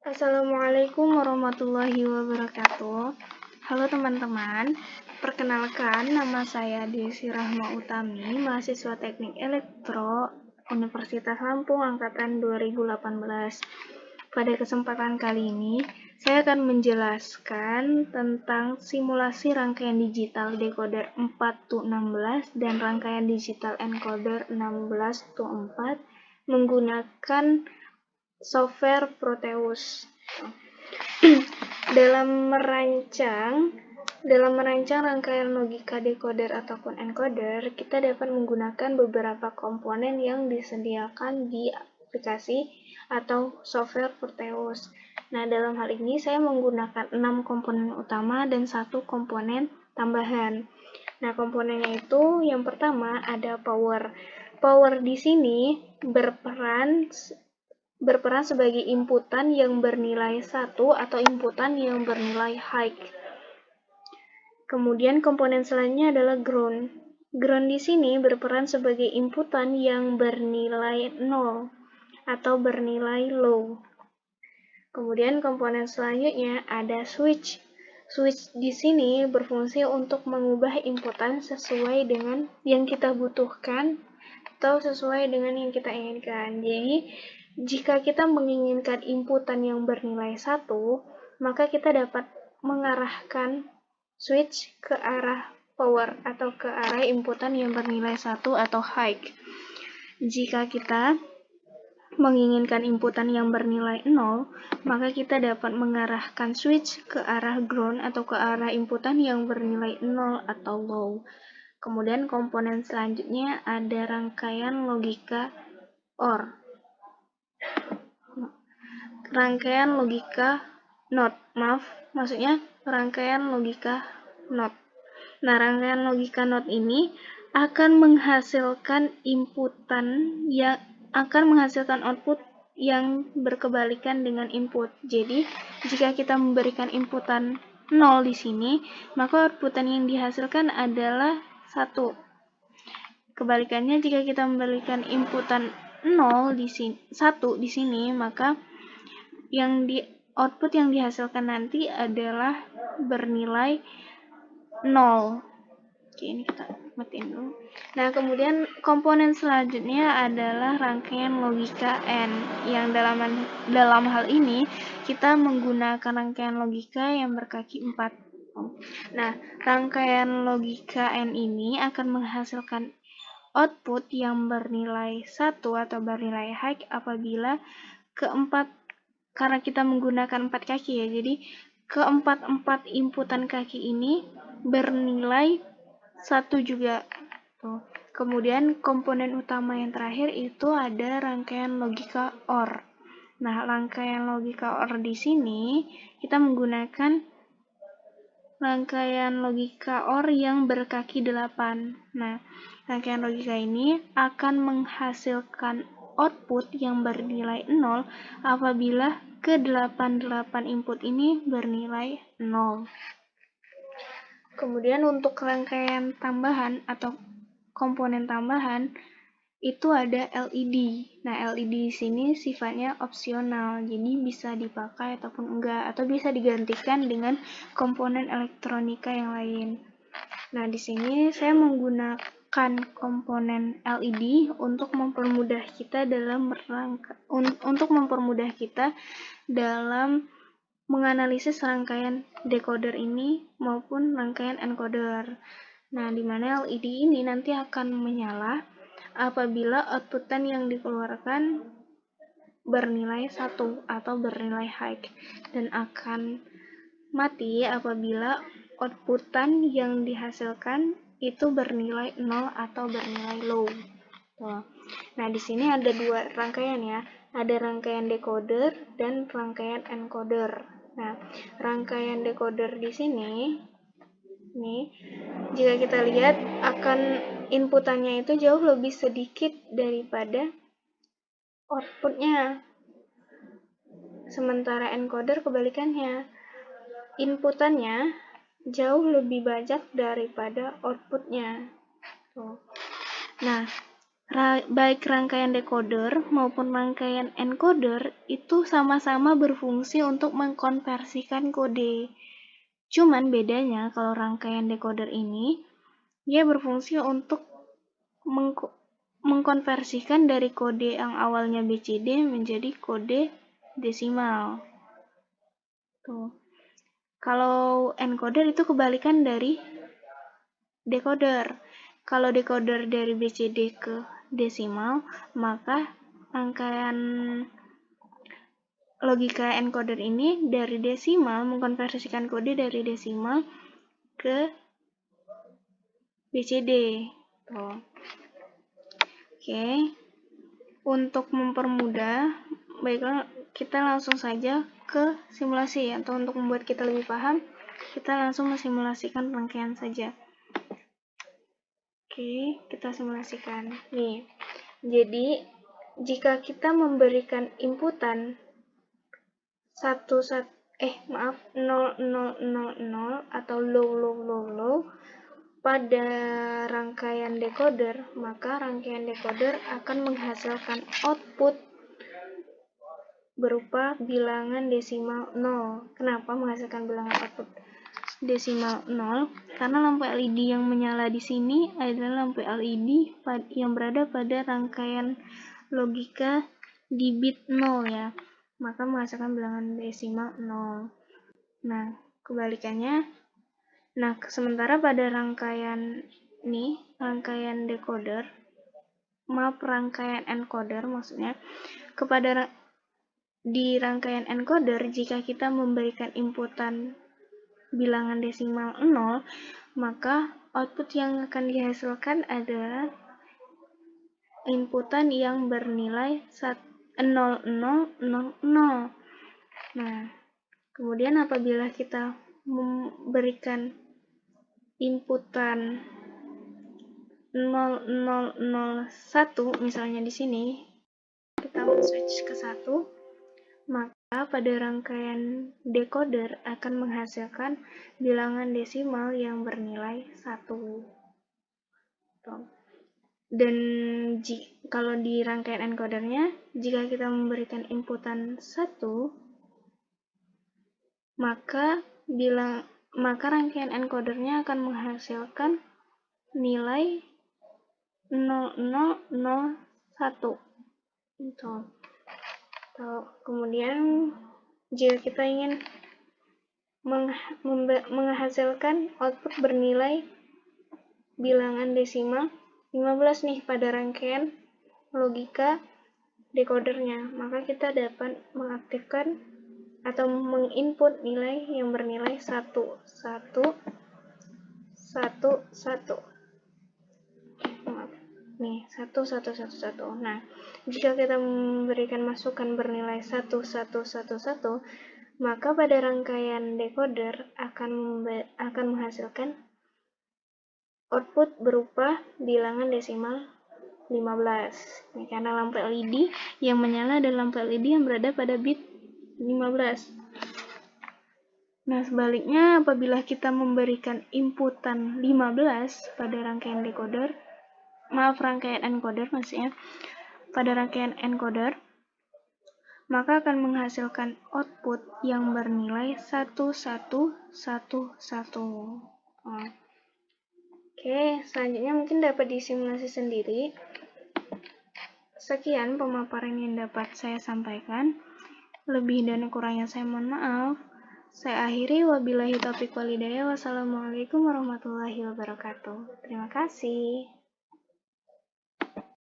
Assalamualaikum warahmatullahi wabarakatuh. Halo teman-teman, perkenalkan nama saya Desi Rahma Utami, mahasiswa Teknik Elektro Universitas Lampung angkatan 2018. Pada kesempatan kali ini, saya akan menjelaskan tentang simulasi rangkaian digital decoder 4-16 dan rangkaian digital encoder 16-4 menggunakan software Proteus. Dalam merancang rangkaian logika decoder ataupun encoder, kita dapat menggunakan beberapa komponen yang disediakan di aplikasi atau software Proteus. Nah, dalam hal ini saya menggunakan 6 komponen utama dan 1 komponen tambahan. Nah, komponennya itu yang pertama ada power. Power di sini berperan sebagai inputan yang bernilai 1 atau inputan yang bernilai high. Kemudian komponen selanjutnya adalah ground. Ground di sini berperan sebagai inputan yang bernilai 0 atau bernilai low. Kemudian komponen selanjutnya ada switch. Switch di sini berfungsi untuk mengubah inputan sesuai dengan yang kita butuhkan atau sesuai dengan yang kita inginkan. Jadi, jika kita menginginkan inputan yang bernilai 1, maka kita dapat mengarahkan switch ke arah power atau ke arah inputan yang bernilai 1 atau high. Jika kita menginginkan inputan yang bernilai 0, maka kita dapat mengarahkan switch ke arah ground atau ke arah inputan yang bernilai 0 atau low. Kemudian komponen selanjutnya ada rangkaian logika OR. Rangkaian logika NOT. Maksudnya rangkaian logika NOT. Nah, rangkaian logika NOT ini akan menghasilkan output yang berkebalikan dengan input. Jadi, jika kita memberikan inputan 0 di sini, maka outputan yang dihasilkan adalah 1. Kebalikannya, jika kita memberikan inputan 1 di sini, maka output yang dihasilkan nanti adalah bernilai 0. Oke, ini kita matiin dulu. Nah, kemudian komponen selanjutnya adalah rangkaian logika AND, yang dalam hal ini kita menggunakan rangkaian logika yang berkaki 4. Nah, rangkaian logika AND ini akan menghasilkan output yang bernilai 1 atau bernilai high apabila karena kita menggunakan 4 kaki ya, jadi keempat inputan kaki ini bernilai 1 juga. Tuh. Kemudian komponen utama yang terakhir itu ada rangkaian logika OR. Nah, rangkaian logika OR di sini kita menggunakan rangkaian logika OR yang berkaki 8. Nah, rangkaian logika ini akan menghasilkan output yang bernilai 0 apabila ke-8 input ini bernilai 0. Kemudian untuk rangkaian tambahan atau komponen tambahan itu ada LED. Nah, LED di sini sifatnya opsional, jadi bisa dipakai ataupun enggak, atau bisa digantikan dengan komponen elektronika yang lain. Nah, di sini saya menggunakan komponen LED untuk mempermudah kita dalam menganalisis rangkaian decoder ini maupun rangkaian encoder. Nah, di mana LED ini nanti akan menyala apabila outputan yang dikeluarkan bernilai 1 atau bernilai high, dan akan mati apabila outputan yang dihasilkan itu bernilai 0 atau bernilai low. Nah, di sini ada 2 rangkaian ya. Ada rangkaian decoder dan rangkaian encoder. Nah, rangkaian decoder di sini jika kita lihat akan inputannya itu jauh lebih sedikit daripada outputnya. Sementara encoder kebalikannya. Inputannya jauh lebih banyak daripada outputnya. Nah, baik rangkaian decoder maupun rangkaian encoder itu sama-sama berfungsi untuk mengkonversikan kode. Cuman bedanya kalau rangkaian decoder ini, dia berfungsi untuk mengkonversikan dari kode yang awalnya BCD menjadi kode desimal. Tuh. Kalau encoder itu kebalikan dari decoder. Kalau decoder dari BCD ke desimal, maka rangkaian logika encoder ini dari desimal mengkonversikan kode dari desimal ke BCD. Tuh. Oke. Untuk mempermudah, baiklah kita langsung saja ke simulasi, atau untuk membuat kita lebih paham, kita langsung mensimulasikan rangkaian saja. Oke, kita simulasikan. Nih, jadi jika kita memberikan inputan 0, 0 atau low pada rangkaian decoder, maka rangkaian decoder akan menghasilkan output berupa bilangan desimal 0. Kenapa menghasilkan bilangan output desimal 0? Karena lampu LED yang menyala di sini adalah lampu LED yang berada pada rangkaian logika di bit 0 ya. Maka menghasilkan bilangan desimal 0. Nah, kebalikannya. Nah, sementara pada rangkaian decoder, rangkaian encoder maksudnya, di rangkaian encoder, jika kita memberikan inputan bilangan desimal 0, maka output yang akan dihasilkan adalah inputan yang bernilai 0000. Nah, kemudian apabila kita memberikan inputan 0001, misalnya di sini, kita men-switch ke 1, maka pada rangkaian decoder akan menghasilkan bilangan desimal yang bernilai 1. Dan kalau di rangkaian encodernya, jika kita memberikan inputan 1, maka rangkaian encodernya akan menghasilkan nilai 0001. Kemudian jika kita ingin menghasilkan output bernilai bilangan desimal 15 nih pada rangkaian logika decodernya, maka kita dapat mengaktifkan atau menginput nilai yang bernilai 1, 1, 1, 1. Nih, 1, 1, 1, 1. Nah, jika kita memberikan masukan bernilai 1, 1, 1, 1, maka pada rangkaian decoder akan menghasilkan output berupa bilangan desimal 15. Ini karena lampu LED yang menyala adalah lampu LED yang berada pada bit 15. Nah, sebaliknya apabila kita memberikan inputan 15 pada rangkaian encoder maksudnya, pada rangkaian encoder, maka akan menghasilkan output yang bernilai 1, 1, 1, 1. Oke, selanjutnya mungkin dapat disimulasi sendiri. Sekian pemaparan yang dapat saya sampaikan. Lebih dan kurangnya saya mohon maaf. Saya akhiri, wabillahi taufiq walhidayah. Wassalamualaikum warahmatullahi wabarakatuh. Terima kasih.